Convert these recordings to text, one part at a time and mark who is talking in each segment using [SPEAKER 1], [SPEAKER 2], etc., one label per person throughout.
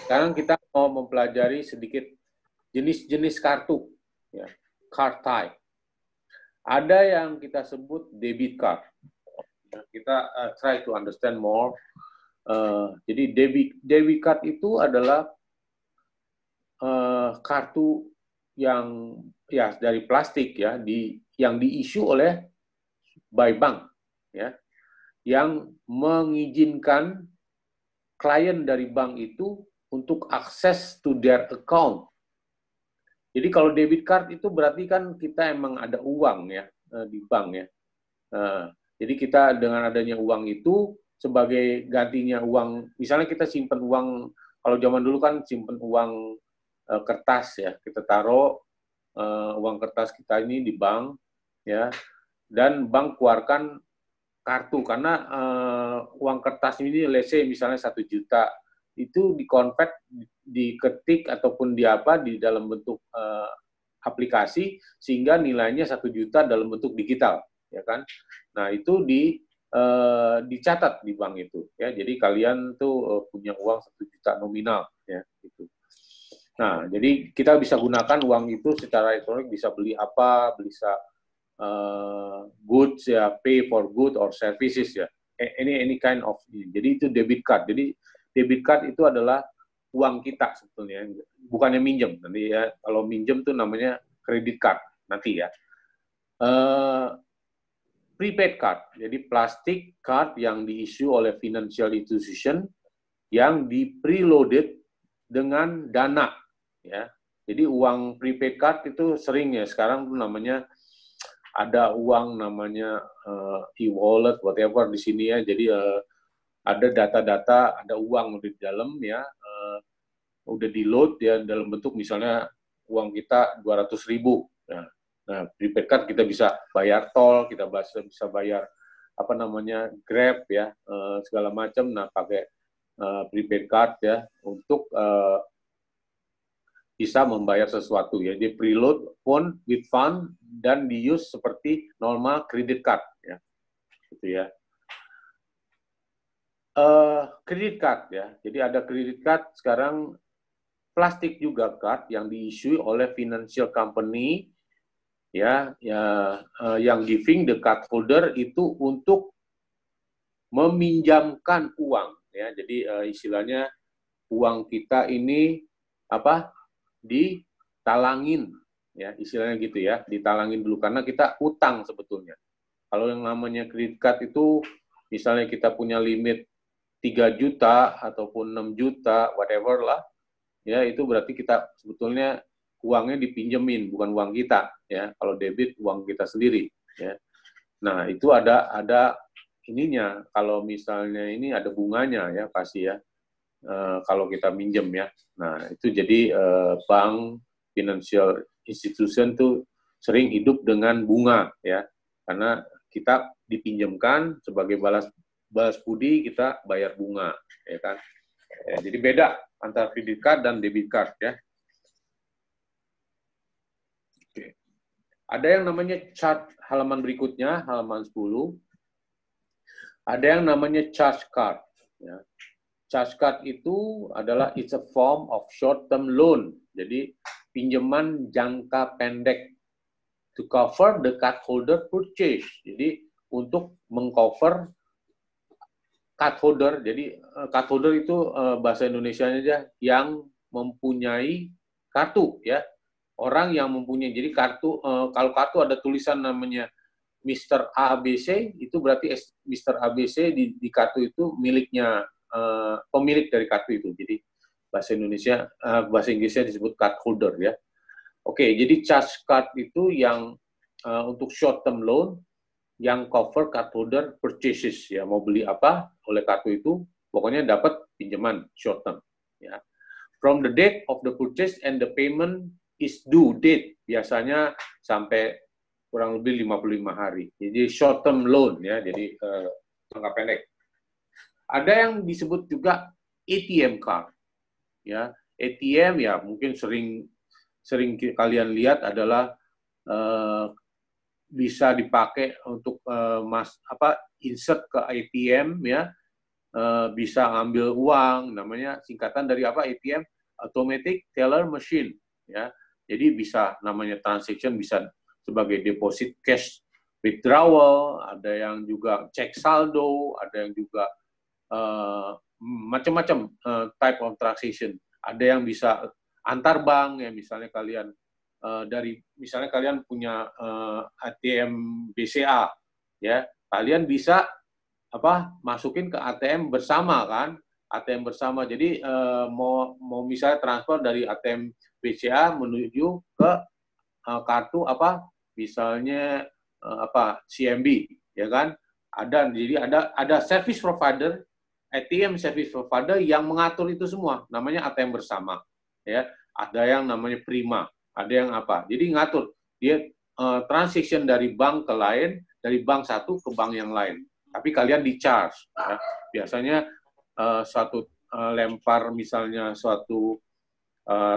[SPEAKER 1] Sekarang kita mau mempelajari sedikit jenis-jenis kartu, ya, card type. Ada yang kita sebut debit card. Kita try to understand more. Jadi debit card itu adalah kartu yang ya dari plastik ya, yang diissue oleh by bank, ya, yang mengizinkan klien dari bank itu untuk akses to their account. Jadi kalau debit card itu berarti kan kita emang ada uang ya di bank ya. Jadi kita dengan adanya uang itu sebagai gantinya uang, misalnya kita simpan uang, kalau zaman dulu kan simpan uang kertas ya, kita taruh uang kertas kita ini di bank ya, dan bank keluarkan kartu karena uang kertas ini let's say misalnya 1 juta itu dikonvert, diketik ataupun di dalam bentuk aplikasi sehingga nilainya 1 juta dalam bentuk digital, ya kan? Nah itu dicatat di bank itu, ya. Jadi kalian tuh punya uang 1 juta nominal, ya, gitu. Nah jadi kita bisa gunakan uang itu secara elektronik, bisa beli apa, bisa goods ya, pay for good or services ya, any kind of. Jadi itu debit card. Jadi debit card itu adalah uang kita sebetulnya, bukannya minjem. Nanti ya kalau minjem tuh namanya credit card nanti ya. Prepaid card, jadi plastik card yang diissue oleh financial institution yang di preloaded dengan dana ya. Jadi uang prepaid card itu sering ya sekarang tuh namanya ada uang namanya e-wallet, whatever di sini ya. Jadi ada data-data, ada uang di dalam ya, udah di load ya dalam bentuk misalnya uang kita 200.000. Nah, prepaid card kita bisa bayar tol, kita bisa bayar apa namanya Grab ya, segala macam. Nah, pakai prepaid card ya untuk bisa membayar sesuatu ya. Di preload phone with fund dan di-use seperti normal credit card ya. Gitu ya. Credit card ya. Jadi ada credit card sekarang plastik juga card yang di-issue oleh financial company ya, yang giving the card holder itu untuk meminjamkan uang ya. Jadi istilahnya uang kita ini apa? Ditalangin ya, istilahnya gitu ya, ditalangin dulu karena kita utang sebetulnya. Kalau yang namanya credit card itu misalnya kita punya limit 3 juta ataupun 6 juta whatever lah ya, itu berarti kita sebetulnya uangnya dipinjemin, bukan uang kita ya. Kalau debit uang kita sendiri ya. Nah, itu ada ininya, kalau misalnya ini ada bunganya ya pasti ya. Kalau kita minjem ya. Nah, itu jadi bank, financial institution tuh sering hidup dengan bunga ya. Karena kita dipinjamkan sebagai balas budi, kita bayar bunga ya kan. Jadi beda antara credit card dan debit card ya. Oke. Ada yang namanya chart halaman berikutnya, halaman 10. Ada yang namanya charge card ya. Charge card itu adalah it's a form of short-term loan. Jadi pinjaman jangka pendek to cover the cardholder purchase. Jadi untuk mengcover cardholder. Jadi cardholder itu bahasa Indonesianya aja yang mempunyai kartu ya. Orang yang mempunyai. Jadi kartu kalau kartu ada tulisan namanya Mr. ABC, itu berarti Mr. ABC di kartu itu miliknya pemilik dari kartu itu. Jadi bahasa Inggrisnya disebut card holder ya. Oke, jadi charge card itu yang untuk short term loan yang cover card holder purchases ya, mau beli apa oleh kartu itu pokoknya dapat pinjaman short term ya. From the date of the purchase and the payment is due date, biasanya sampai kurang lebih 55 hari. Jadi short term loan ya, jadi jangka pendek. Ada yang disebut juga ATM card. Ya, ATM ya mungkin sering kalian lihat adalah bisa dipakai untuk insert ke ATM ya. bisa ambil uang, namanya singkatan dari apa? ATM, Automatic Teller Machine, ya. Jadi bisa namanya transaction bisa sebagai deposit cash withdrawal, ada yang juga cek saldo, ada yang juga macam-macam type of transaction. Ada yang bisa antar bank, ya misalnya kalian misalnya kalian punya ATM BCA, ya kalian bisa masukin ke ATM bersama kan, ATM bersama. Jadi mau misalnya transfer dari ATM BCA menuju ke kartu misalnya CMB, ya kan? Jadi ada service provider, ATM service provider yang mengatur itu semua, namanya ATM bersama, ya. Ada yang namanya Prima, ada yang apa. Jadi ngatur dia transaction dari bank ke lain, dari bank satu ke bank yang lain. Tapi kalian di-charge. Ya. Biasanya lempar misalnya suatu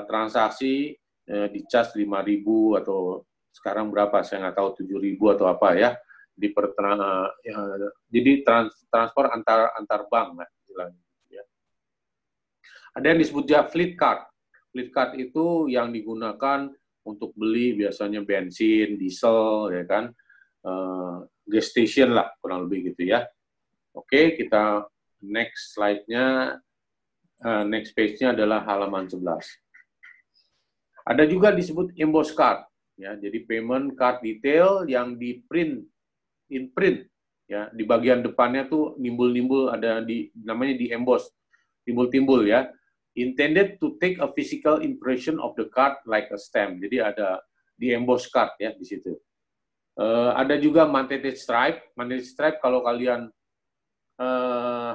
[SPEAKER 1] transaksi di-charge 5.000 atau sekarang berapa, saya nggak tahu, 7.000 atau apa ya. Jadi transfer antar bank. Ya. Ada yang disebut fleet card. Fleet card itu yang digunakan untuk beli biasanya bensin, diesel, ya kan. Gas station lah, kurang lebih gitu ya. Oke, kita next slide-nya, next page-nya adalah halaman 11. Ada juga disebut emboss card, ya. Jadi payment card detail yang in print, ya. Di bagian depannya tuh nimbul-nimbul, ada namanya di emboss, timbul-timbul ya. Intended to take a physical impression of the card like a stamp. Jadi ada di emboss card ya di situ. Ada juga magnetic stripe. Magnetic stripe kalau kalian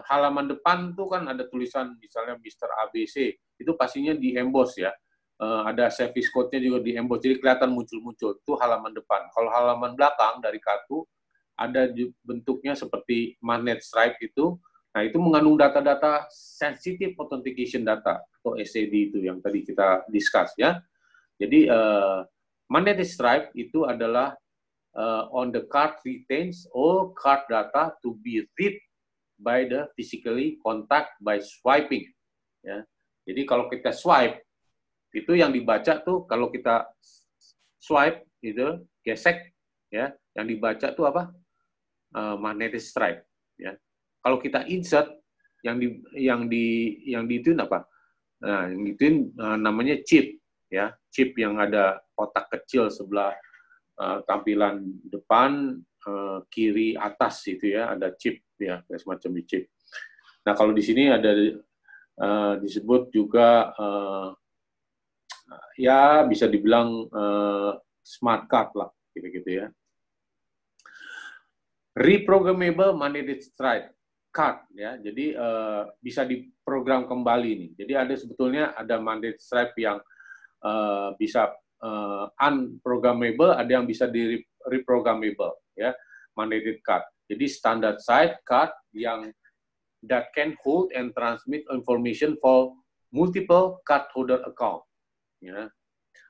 [SPEAKER 1] halaman depan tuh kan ada tulisan misalnya Mr. ABC, itu pastinya di emboss ya. Ada service code-nya juga di emboss, jadi kelihatan muncul-muncul. Itu halaman depan. Kalau halaman belakang dari kartu ada bentuknya seperti magnet stripe itu. Nah, itu mengandung data-data sensitive authentication data atau SAD itu yang tadi kita discuss ya. Jadi magnetic stripe itu adalah on the card retains all card data to be read by the physically contact by swiping. Ya. Jadi kalau kita swipe, itu yang dibaca tuh kalau kita swipe itu gesek, ya, yang dibaca tuh apa? Magnetic stripe. Ya. Kalau kita insert, yang diituin apa? Nah, yang diituin namanya chip, ya, chip yang ada kotak kecil sebelah tampilan depan kiri atas itu ya, ada chip ya, semacam chip. Nah, kalau di sini ada disebut juga ya bisa dibilang smart card lah, gitu-gitu ya. Reprogrammable magnetic stripe card ya, jadi bisa diprogram kembali nih. Jadi ada sebetulnya ada magnetic stripe yang bisa unprogrammable, ada yang bisa di reprogrammable ya, magnetic card. Jadi standard size card yang that can hold and transmit information for multiple cardholder account. Ya.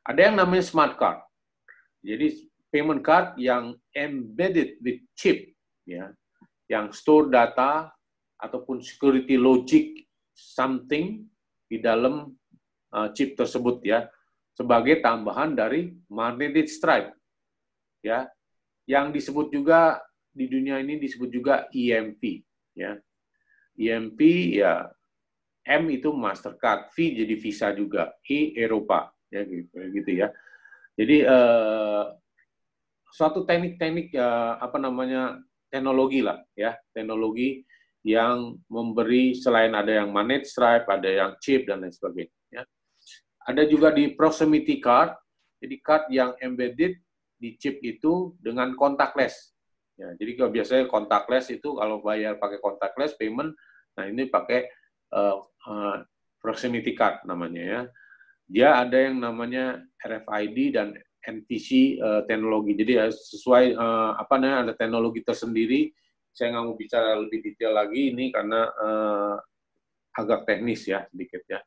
[SPEAKER 1] Ada yang namanya smart card. Jadi payment card yang embedded with chip, ya, yang store data ataupun security logic something di dalam chip tersebut ya, sebagai tambahan dari magnetic stripe, ya, yang disebut juga di dunia ini disebut juga EMV, ya. EMV ya, M itu Mastercard, V jadi Visa juga, E Eropa, ya gitu ya. Jadi suatu teknik-teknik teknologi lah ya, teknologi yang memberi selain ada yang magnet stripe, ada yang chip dan lain sebagainya. Ya. Ada juga di proximity card, jadi card yang embedded di chip itu dengan contactless. Ya, jadi kalau biasanya contactless itu kalau bayar pakai contactless payment, nah ini pakai proximity card namanya ya. Dia ada yang namanya RFID dan NTC teknologi. Jadi ya, sesuai ada teknologi tersendiri. Saya nggak mau bicara lebih detail lagi ini karena agak teknis ya sedikit ya.